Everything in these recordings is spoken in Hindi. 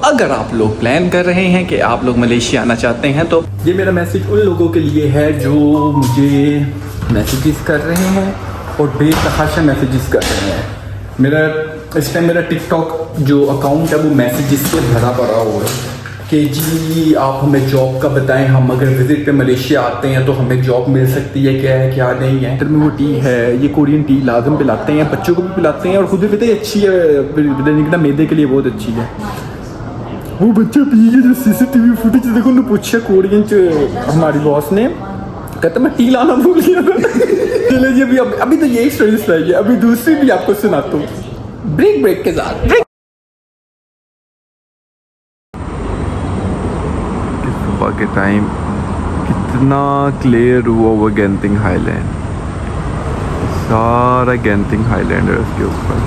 अगर आप लोग प्लान कर रहे हैं कि आप लोग मलेशिया आना चाहते हैं तो ये मेरा मैसेज उन लोगों के लिए है जो मुझे मैसेजेस कर रहे हैं और बेतहाशा मैसेजेस कर रहे हैं। मेरा इस टाइम मेरा टिकटॉक जो अकाउंट है वो मैसेजेस से भरा पड़ा हुआ है कि जी आप हमें जॉब का बताएं, हम अगर विजिट पे मलेशिया आते हैं तो हमें जॉब मिल सकती है, क्या है क्या नहीं है। में वो टी है, ये कोरियन टी लाजम पिलाते हैं, बच्चों को भी पिलाते हैं और खुद भी पता है अच्छी है, मैदे के लिए बहुत अच्छी है। वो बच्चा पी के जो CCTV फुटेज देखो उन्होंने पूछा कोरियन हमारी बॉस ने, कहता मैं टी लाना भूल गया था। चलिए जी अभी तो यही स्टोरी सुनाइए, अभी दूसरी भी आपको सुनाता हूँ ब्रेक के साथ। सुबह के टाइम कितना क्लियर हुआ वो गेंटिंग हाईलैंड, सारा गेंटिंग हाईलैंड है उसके ऊपर।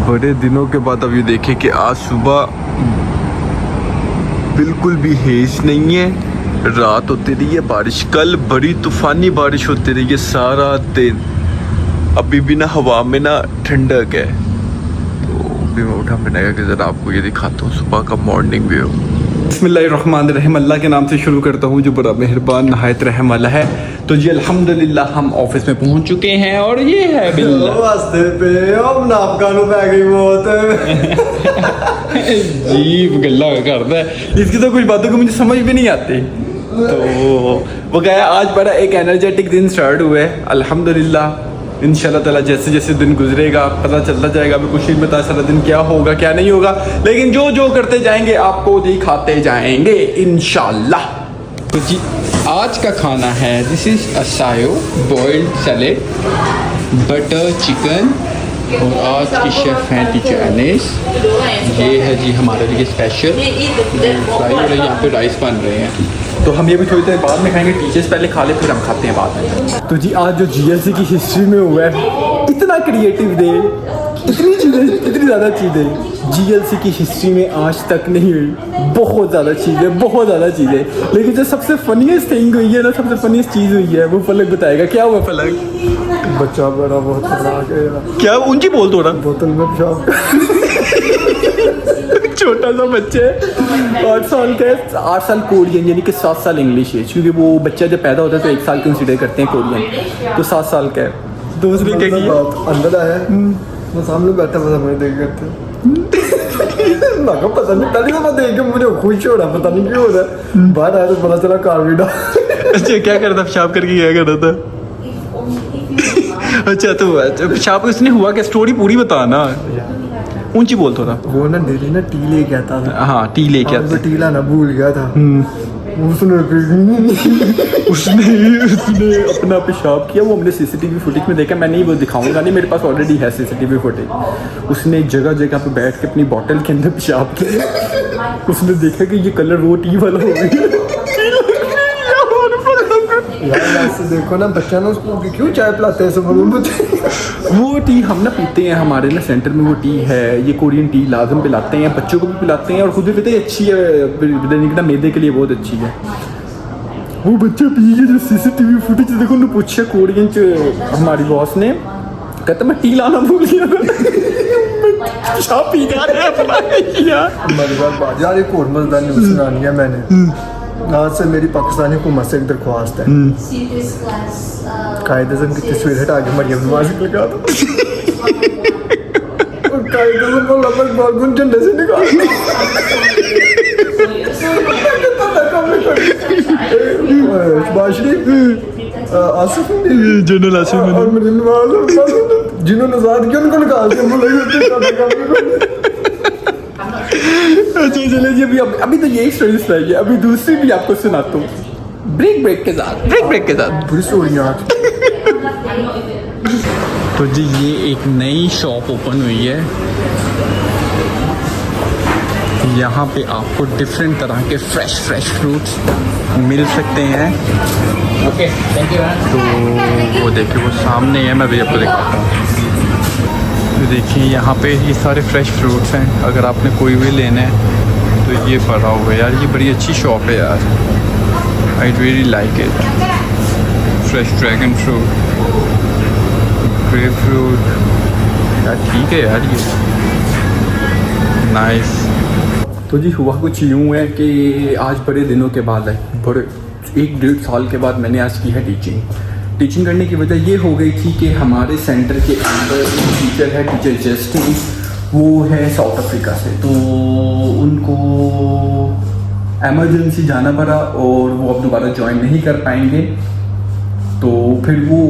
बड़े दिनों के बाद अब ये देखें कि आज सुबह बिल्कुल भी हेज नहीं है, रात होती रही है बारिश, कल बड़ी तूफानी बारिश होती रही है सारा दिन। अभी भी ना हवा में ना ठंडक है, तो अभी मैं उठा मैंने कहा कि ज़रा आपको ये दिखाता हूँ सुबह का मॉर्निंग व्यू। बिस्मिल्लाहिर्रहमानिर्रहीम, अल्लाह के नाम से शुरू करता हूँ जो बड़ा मेहरबान नहायत रहम वाला है। तो जी अल्हम्दुलिल्लाह हम ऑफिस में पहुँच चुके हैं और ये है वास्ते पे अब नापकानू पै गई बहुत अजीब गल्ला करता है, इसकी तो कुछ बातों को मुझे समझ भी नहीं आती। तो वो क्या है, आज बड़ा एक एनर्जेटिक दिन स्टार्ट हुआ है अल्हम्दुलिल्लाह। इंशाल्लाह ताला जैसे जैसे दिन गुजरेगा पता चलता जाएगा, अभी कुछ नहीं पता सारा दिन क्या होगा क्या नहीं होगा, लेकिन जो जो करते जाएंगे आपको दिखाते जाएंगे इंशाल्लाह। तो जी आज का खाना है, दिस इज असायो बॉइल्ड सैलेड, बटर चिकन, और आज की शेफ़ हैं टीचर अनीस। ये है जी हमारे लिए स्पेशल फ्राई हो रही है, यहाँ पे राइस बन रहे हैं। तो हम ये भी थोड़ी देर बाद में खाएंगे, टीचर्स पहले खा ले फिर हम खाते हैं बाद में। तो जी आज जो GLC की हिस्ट्री में हुआ है, इतना क्रिएटिव डे, इतनी चीज़ें, इतनी ज़्यादा चीज़ें GLC की हिस्ट्री में आज तक नहीं हुई। बहुत ज़्यादा चीज़ें, बहुत ज़्यादा चीज़ें, लेकिन जो सबसे फनीस्ट थिंग हुई है ना, सबसे फनीस्ट चीज़ हुई है वो फलक बताएगा। क्या हुआ फलक? बच्चा बड़ा बहुत खतरनाक है। क्या ऊंची बोल थोड़ा? बोतल में पेशाब छोटा सा बच्चा है 8 साल का है, 8 साल कोरियन यानी कि 7 साल इंग्लिश है, क्योंकि वो बच्चा जब पैदा होता है तो 1 साल कंसिडर करते हैं कोरियन, तो 7 साल का है। तो उसने क्या किया, अंदर आया वो सामने बैठा हुआ मुझे देख करते पता नहीं, पहले तो मैं देख के मुझे खुश हो रहा, पता नहीं क्यों हो रहा है। बाहर आया तो पता चला कार्बिडा। अच्छा क्या करता पेशाब करके, क्या कर रहा था? अच्छा तो पेशाब उसने हुआ क्या, स्टोरी पूरी बताना, ऊंची बोल थोड़ा। वो ना डेली ना टी ले के आता था। हाँ टी ले के आता, टी लाना भूल गया था। उसने अपना पेशाब किया, वो हमने CCTV फुटेज में देखा, मैं नहीं वो दिखाऊंगा नहीं, मेरे पास ऑलरेडी है CCTV फुटेज। उसने जगह जगह पे बैठ के अपनी बोतल के अंदर पेशाब किया, उसने देखा कि ये कलर वो टी वाला हो गया। यार ऐसे देखो ना बच्चा ना उसको क्यों चाय पिलाते हैं सब वो टी हम ना पीते हैं, हमारे ना सेंटर में वो टी है, ये कोरियन टी लाजम पिलाते हैं, बच्चों को भी पिलाते हैं और खुद भी पता है अच्छी है, मैदे के लिए बहुत अच्छी है। वो बच्चा पी के जो CCTV फुटेज देखो उन्होंने पूछा कोरियन हमारी बॉस ने, कहता मैं टी लाना भूल गया था। शॉप पी जा रहे हैं यार एक और मजेदार न्यूज़ सुनानी है मैंने। आज से मेरी पाकिस्तानी हुकूमत से एक दरख्वास्त है, कायदे से उनकी तस्वीर हटा के मरियम नवाज लगा दो और कायदे से मोहम्मद बागुन झंडे से निकाल आसिफ जनरल आसिफ और मरियम नवाज जिन्होंने आजाद किया उनको निकाल दिया। अच्छा चलिए जी अभी तो यही स्टोरी सुनाइए, अभी दूसरी भी आपको सुनाता हूँ ब्रेक के साथ। बुरी स्टोरी आज। तो जी ये एक नई शॉप ओपन हुई है, यहाँ पे आपको डिफरेंट तरह के फ्रेश फ्रूट्स मिल सकते हैं। Okay thank you. तो वो देखिए वो सामने है, मैं भी आपको दिखाता हूँ। तो देखिए यहाँ पे ये सारे फ्रेश फ्रूट्स हैं, अगर आपने कोई भी लेना है तो ये पड़ा हुआ है। यार ये बड़ी अच्छी शॉप है यार, I really like it. Fresh dragon fruit, grep fruit, यार ठीक है यार ये नाइस। तो जी हुआ कुछ यूँ है कि आज बड़े दिनों के बाद बड़े 1-1.5 साल के बाद मैंने आज की है टीचिंग करने की वजह ये हो गई थी कि हमारे सेंटर के अंदर एक टीचर है, टीचर जस्टिन, वो है साउथ अफ्रीका से, तो उनको एमरजेंसी जाना पड़ा और वो अब दोबारा ज्वाइन नहीं कर पाएंगे। तो फिर वो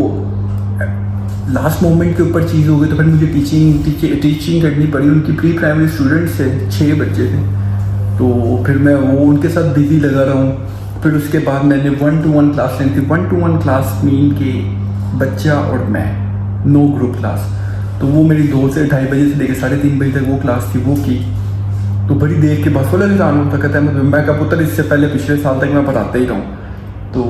लास्ट मोमेंट के ऊपर चीज़ हो गई, तो फिर मुझे टीचिंग करनी पड़ी। उनकी प्री प्राइमरी स्टूडेंट्स थे, 6 बच्चे थे, तो फिर मैं वो उनके साथ बिजी लगा रहा हूँ। फिर उसके बाद मैंने 1-to-1 क्लास ली थी। 1-to-1 क्लास मीन के बच्चा और मैं, 9 ग्रुप क्लास। तो वो मेरी 2 से 2:30 बजे से लेकर 3:30 बजे तक वो क्लास थी, वो की। तो बड़ी देर के बाद फुल इंसान होता कहता है मैं का पुत्र इससे पहले पिछले साल तक मैं पढ़ाते ही रहूँ। तो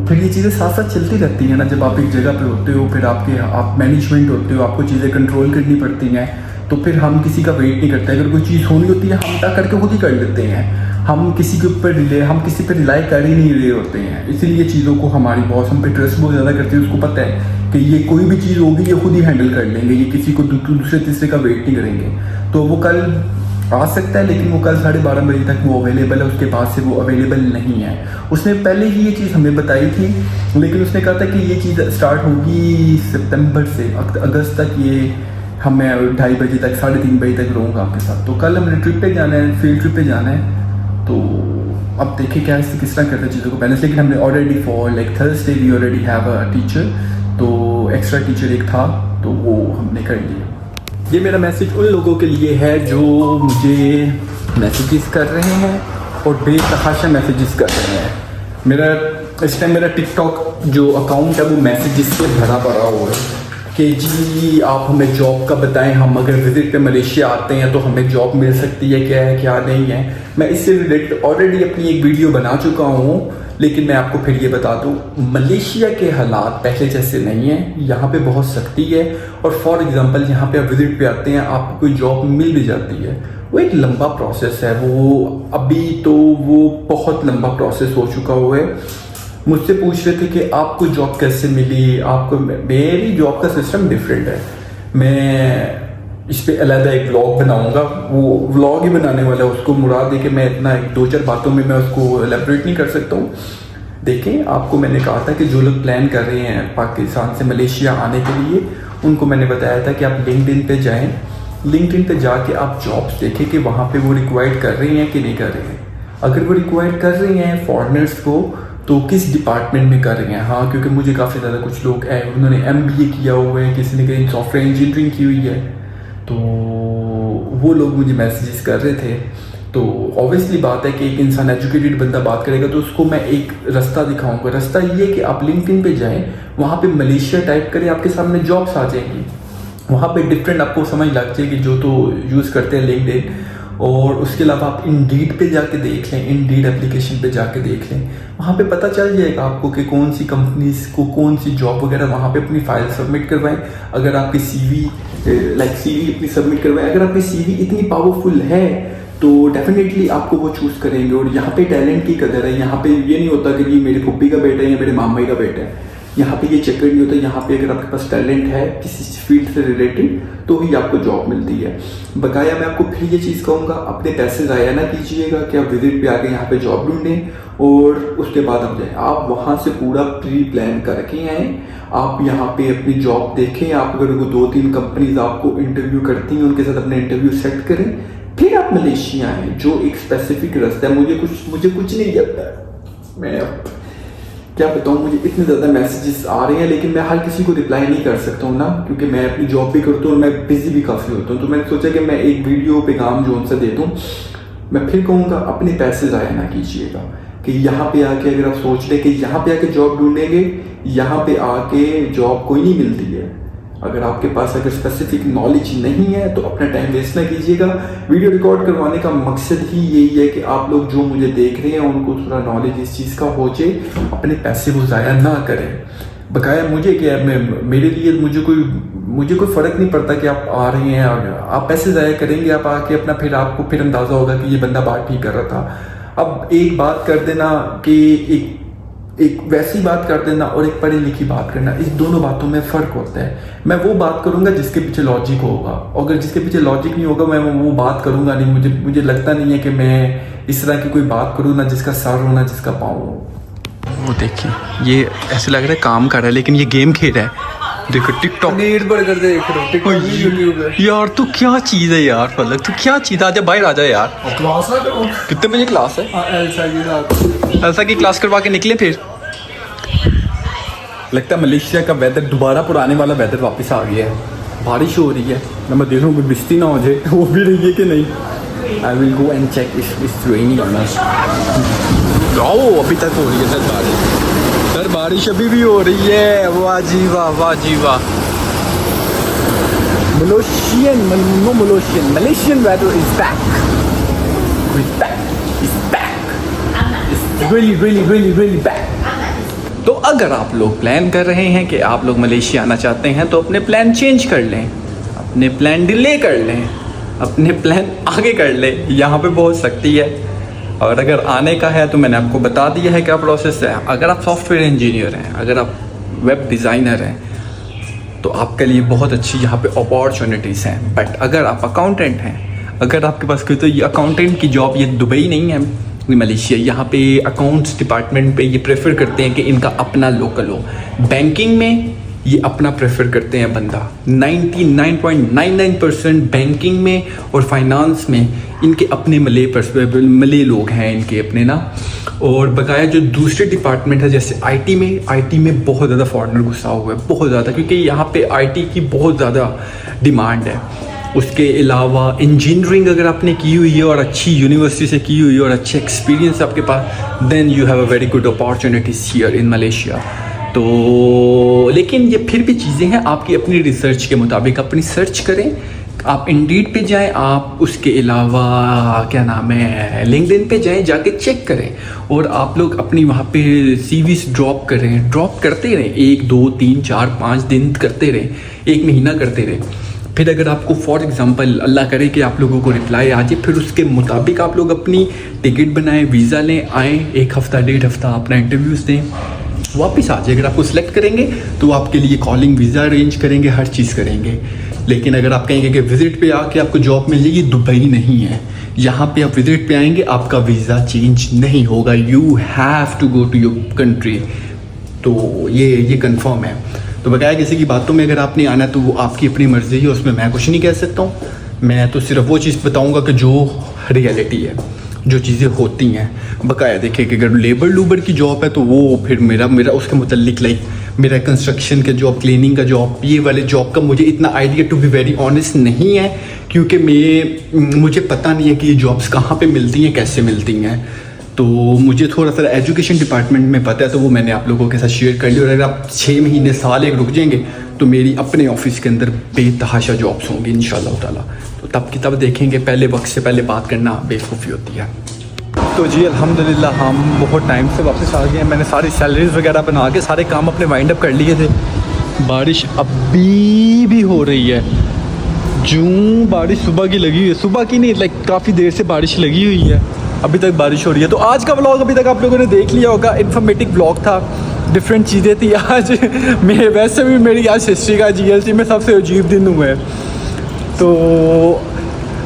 फिर ये चीज़ें साथ साथ चलती रहती हैं ना, जब आप एक जगह पे होते हो, फिर आप मैनेजमेंट होते हो, आपको चीज़ें कंट्रोल करनी पड़ती हैं, तो फिर हम किसी का वेट नहीं करते। अगर कोई चीज़ होनी होती है हम तक करके खुद ही कर लेते हैं। हम किसी के ऊपर हम किसी पर रिलाई कर ही नहीं रहे होते हैं। इसीलिए चीज़ों को हमारी बॉस हम पे ट्रस्ट बहुत ज़्यादा करते हैं। उसको पता है कि ये कोई भी चीज़ होगी ये खुद ही हैंडल कर लेंगे, ये किसी को दूसरे तीसरे का वेट नहीं करेंगे। तो वो कल आ सकता है, लेकिन वो कल 12:30 बजे तक वो अवेलेबल है, उसके बाद से वो अवेलेबल नहीं है। उसने पहले ही ये चीज़ हमें बताई थी, लेकिन उसने कहा था कि ये चीज़ स्टार्ट होगी सितंबर से अगस्त तक, ये हमें 2:30 बजे तक 3:30 बजे तक रहूँगा आपके साथ। तो कल हमने ट्रिप पे जाना है, फील्ड ट्रिप पे जाना है। तो अब देखिए क्या किस तरह करते हैं चीज़ों को बैलेंस। लेकिन हमने already for like Thursday we already have a teacher, तो एक्स्ट्रा टीचर एक था, तो वो हमने कर लिया। ये मेरा मैसेज उन लोगों के लिए है जो मुझे मैसेजेस कर रहे हैं और बेतहाशा मैसेजेस कर रहे हैं। मेरा इस टाइम मेरा टिकटॉक जो अकाउंट है वो मैसेजेस से भरा पड़ा हुआ है कि जी आप हमें जॉब का बताएं, हम अगर विजिट पे मलेशिया आते हैं तो हमें जॉब मिल सकती है, क्या है क्या नहीं है। मैं इससे रिलेटेड ऑलरेडी अपनी एक वीडियो बना चुका हूँ, लेकिन मैं आपको फिर ये बता दूँ, मलेशिया के हालात पहले जैसे नहीं है। यहाँ पे बहुत सख्ती है, और फॉर एग्जांपल यहाँ पे आप विजिट पे आते हैं, आपको कोई जॉब मिल भी जाती है, वो एक लंबा प्रोसेस है। वो अभी तो वो बहुत लंबा प्रोसेस हो चुका हुआ है। मुझसे पूछ रहे थे कि आपको जॉब कैसे मिली, आपको। मेरी जॉब का सिस्टम डिफरेंट है। मैं इस पर अलग एक व्लॉग बनाऊंगा, वो व्लॉग ही बनाने वाला है। उसको मुराद है कि मैं इतना 2-4 बातों में मैं उसको एलेबरेट नहीं कर सकता हूँ। देखें, आपको मैंने कहा था कि जो लोग प्लान कर रहे हैं पाकिस्तान से मलेशिया आने के लिए, उनको मैंने बताया था कि आप लिंक्डइन पे जाएं। लिंक्डइन पे जाके आप जॉब्स देखें कि वहाँ पे वो रिक्वायर्ड कर रही हैं कि नहीं कर रही हैं। अगर वो रिक्वायर्ड कर रही हैं फॉरेनर्स को, तो किस डिपार्टमेंट में कर रही हैं। हाँ, क्योंकि मुझे काफ़ी ज़्यादा कुछ लोग हैं, उन्होंने MBA किया हुआ है, किसी ने कहीं सॉफ्टवेयर इंजीनियरिंग की हुई है, तो वो लोग मुझे मैसेजेस कर रहे थे। तो ऑब्वियसली बात है कि एक इंसान एजुकेटेड बंदा बात करेगा तो उसको मैं एक रास्ता दिखाऊंगा। रास्ता ये कि आप लिंक्डइन पे जाएं, वहाँ पे मलेशिया टाइप करें, आपके सामने जॉब्स आ जाएंगी। वहाँ पे डिफरेंट आपको समझ लग जाएगी जो तो यूज़ करते हैं लिंक्डइन। और उसके अलावा आप इंडीड पे जाके देख लें, इंडीड एप्लीकेशन पे जाके देख लें, वहाँ पे पता चल जाएगा आपको कि कौन सी कंपनीज को कौन सी जॉब वगैरह। वहाँ पे अपनी फाइल सबमिट करवाएं। अगर आपकी CV अपनी सबमिट करवाएं। अगर आपकी CV इतनी पावरफुल है तो डेफिनेटली आपको वो चूज़ करेंगे। और यहाँ पे टैलेंट की कदर है। यहाँ पे ये नहीं होता कि ये मेरे फुप्पी का बेटा है या मेरे मामा का बेटा है। यहाँ पे ये चक्कर नहीं होता। यहाँ पे अगर आपके पास टैलेंट है किसी फील्ड से रिलेटेड तो ही आपको जॉब मिलती है। बकाया मैं आपको फिर ये चीज़ कहूँगा, अपने पैसे ज़ाया ना कीजिएगा कि आप विजिट पे आके यहाँ पे जॉब ढूंढें और उसके बाद आप जाएँ। आप वहाँ से पूरा प्री प्लान करके आएँ। आप यहाँ पे अपनी जॉब देखें। आप अगर 2-3 कंपनीज आपको इंटरव्यू करती हैं, उनके साथ अपने इंटरव्यू सेट करें, फिर आप मलेशिया आएँ। जो एक स्पेसिफिक रास्ता है, मुझे कुछ नहीं आता। मैं क्या बताऊँ, मुझे इतने ज़्यादा मैसेजेस आ रहे हैं, लेकिन मैं हर किसी को रिप्लाई नहीं कर सकता हूँ ना, क्योंकि मैं अपनी जॉब भी करता हूँ और मैं बिजी भी काफ़ी होता हूँ। तो मैंने सोचा कि मैं एक वीडियो पैगाम जो उनसे दे दूँ। मैं फिर कहूँगा, अपने पैसे ज़ाया ना कीजिएगा कि यहाँ पे आके अगर आप सोच लें कि यहाँ पे आके जॉब ढूंढेंगे, यहाँ पे आके जॉब कोई नहीं मिलती है। अगर आपके पास अगर स्पेसिफिक नॉलेज नहीं है तो अपना टाइम वेस्ट ना कीजिएगा। वीडियो रिकॉर्ड करवाने का मकसद ही यही है कि आप लोग जो मुझे देख रहे हैं उनको थोड़ा नॉलेज इस चीज़ का हो जाए, अपने पैसे वो ज़ाया ना करें। बकाया मुझे क्या है, मेरे लिए मुझे कोई फ़र्क नहीं पड़ता कि आप आ रहे हैं, आप पैसे ज़ाया करेंगे, आप आके अपना फिर आपको फिर अंदाज़ा होगा कि ये बंदा बात ठीक कर रहा था। अब एक बात कर देना कि एक एक वैसी बात कर देना और एक पढ़ी लिखी बात करना, इस दोनों बातों में फ़र्क होता है। मैं वो बात करूँगा जिसके पीछे लॉजिक होगा, अगर जिसके पीछे लॉजिक नहीं होगा मैं वो बात करूँगा नहीं। मुझे लगता नहीं है कि मैं इस तरह की कोई बात करूँ ना जिसका सर हो ना जिसका पाँव हो। वो देखिए, ये ऐसे लग रहा है काम कर रहा है लेकिन ये गेम खेल रहा है। देखो टिकटॉक बर्गर देख रहे हो, टिकटॉक यूट्यूब है यार। तू क्या चीज़ है यार फलक, तू क्या चीज़ है? आजा बाहर आजा यार। क्लास ना करो। कितने बजे क्लास है? एल्सा की रात ऐसा की क्लास करवा के निकले फिर। लगता है मलेशिया का वेदर दोबारा पुराने वाला वेदर वापस आ गया है। बारिश हो रही है, मैं देख रहा हूँ बिस्ती ना हो जाए, वो भी रही है कि नहीं। I will go and check is raining on us. ओ अभी तक हो रही है सर बारिश, सर बारिश अभी भी हो रही है। वाह जी वाह, वाह जी वाह। Malaysian weather is back. It's back. It's really back. तो अगर आप लोग प्लान कर रहे हैं कि आप लोग मलेशिया आना चाहते हैं तो अपने प्लान चेंज कर लें, अपने प्लान डिले कर लें, अपने प्लान आगे कर लें। यहाँ पे बहुत सख्ती है। और अगर आने का है तो मैंने आपको बता दिया है क्या प्रोसेस है। अगर आप सॉफ्टवेयर इंजीनियर हैं, अगर आप वेब डिज़ाइनर हैं तो आपके लिए बहुत अच्छी यहाँ पे अपॉर्चुनिटीज़ हैं। बट अगर आप अकाउंटेंट हैं, अगर आपके पास कोई, तो ये अकाउंटेंट की जॉब ये दुबई नहीं है, मलेशिया। यहाँ पे अकाउंट्स डिपार्टमेंट पे ये प्रेफर करते हैं कि इनका अपना लोकल हो। बैंकिंग में ये अपना प्रेफर करते हैं बंदा। 99.99% बैंकिंग में और फाइनेंस में इनके अपने मले लोग हैं इनके अपने ना। और बकाया जो दूसरे डिपार्टमेंट है जैसे आईटी में बहुत ज़्यादा फॉरेनर घुसा हुआ है, बहुत ज़्यादा, क्योंकि यहाँ पे आईटी की बहुत ज़्यादा डिमांड है। उसके अलावा इंजीनियरिंग अगर आपने की हुई है और अच्छी यूनिवर्सिटी से की हुई है और अच्छे एक्सपीरियंस आपके पास, then you have a very good opportunities here in Malaysia. तो लेकिन ये फिर भी चीज़ें हैं, आपकी अपनी रिसर्च के मुताबिक अपनी सर्च करें। आप इंडीड पे जाएं, आप उसके अलावा क्या नाम है लिंक्डइन पे जाएं, जाके चेक करें। और आप लोग अपनी वहाँ पे सीवीज ड्रॉप करते रहें, 1 2 3 4 5 दिन करते रहें, 1 महीना करते रहें। फिर अगर आपको फॉर एग्जांपल अल्लाह करे कि आप लोगों को रिप्लाई आ जाए, फिर उसके मुताबिक आप लोग अपनी टिकट बनाएं, वीज़ा लें, आएँ, 1 हफ्ता 1.5 हफ्ता अपना इंटरव्यूज़ दें, वापस आ जाए। अगर आपको सिलेक्ट करेंगे तो आपके लिए कॉलिंग वीज़ा अरेंज करेंगे, हर चीज़ करेंगे। लेकिन अगर आप कहेंगे कि विज़िट पे आके आपको जॉब मिल जाएगी, दुबई नहीं है। यहाँ पे आप विज़िट पे आएंगे, आपका वीज़ा चेंज नहीं होगा। You have to go to your country. तो ये कंफर्म है। तो बकाया किसी की बातों में अगर आपने आना तो वो आपकी अपनी मर्ज़ी है, उसमें मैं कुछ नहीं कह सकता हूँ। मैं तो सिर्फ वो चीज़ बताऊँगा कि जो रियलिटी है, जो चीज़ें होती हैं। बकाया देखिए कि अगर लेबर लूबर की जॉब है तो वो फिर मेरा उसके मुतल्लिक लाइक मेरा कंस्ट्रक्शन का जॉब, क्लीनिंग का जॉब, ये वाले जॉब का मुझे इतना idea to be very honest नहीं है, क्योंकि मुझे पता नहीं है कि ये जॉब्स कहाँ पे मिलती हैं, कैसे मिलती हैं। तो मुझे थोड़ा सा एजुकेशन डिपार्टमेंट में पता है, तो वो मैंने आप लोगों के साथ शेयर कर लिया। और अगर आप 6 महीने साल एक रुक जाएंगे तो मेरी अपने ऑफिस के अंदर बेतहाशा जॉब्स होंगी इंशाल्लाह ताला। तो तब की तब देखेंगे, पहले वक्त से पहले बात करना बेवकूफ़ी होती है। तो जी अल्हम्दुलिल्लाह हम बहुत टाइम से वापस आ गए हैं। मैंने सारी सैलरीज वगैरह बना के सारे काम अपने वाइंड अप कर लिए थे। बारिश अभी भी हो रही है, जूं बारिश सुबह की लगी हुई है, सुबह की नहीं लाइक काफ़ी देर से बारिश लगी हुई है, अभी तक बारिश हो रही है। तो आज का व्लॉग अभी तक आप लोगों ने देख लिया होगा, इन्फॉर्मेटिव व्लॉग था, डिफरेंट चीज़ें थी। आज मैं वैसे भी मेरी आज हिस्ट्री का GLC में सबसे अजीब दिन हुआ है। तो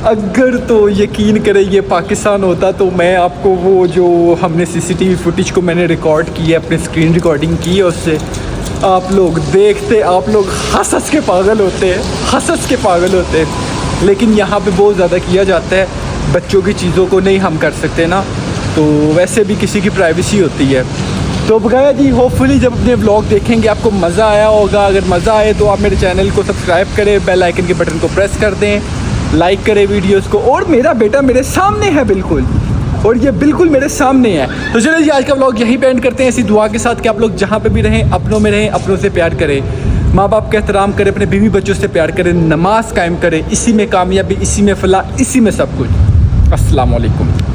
अगर तो यकीन करें ये पाकिस्तान होता तो मैं आपको वो जो हमने CCTV फुटेज को मैंने रिकॉर्ड की है, अपने स्क्रीन रिकॉर्डिंग की है, उससे आप लोग देखते, आप लोग हंस के पागल होते हैं, हंस के पागल होते हैं। लेकिन यहाँ पे बहुत ज़्यादा किया जाता है, बच्चों की चीज़ों को नहीं हम कर सकते ना, तो वैसे भी किसी की प्राइवेसी होती है। तो बगाया जी होपफुली जब अपने व्लॉग देखेंगे आपको मज़ा आया होगा। अगर मज़ा आए तो आप मेरे चैनल को सब्सक्राइब करें, बेल आइकन के बटन को प्रेस कर दें, लाइक करें वीडियोस को। और मेरा बेटा मेरे सामने है बिल्कुल, और ये बिल्कुल मेरे सामने है। तो चलिए जी आज का व्लॉग यहीं पे एंड करते हैं, इसी दुआ के साथ कि आप लोग जहाँ पे भी रहें अपनों में रहें, अपनों से प्यार करें, माँ बाप का एहतराम करें, अपने बीवी बच्चों से प्यार करें, नमाज कायम करें। इसी में कामयाबी, इसी में फलाह, इसी में सब कुछ। अस्सलाम वालेकुम।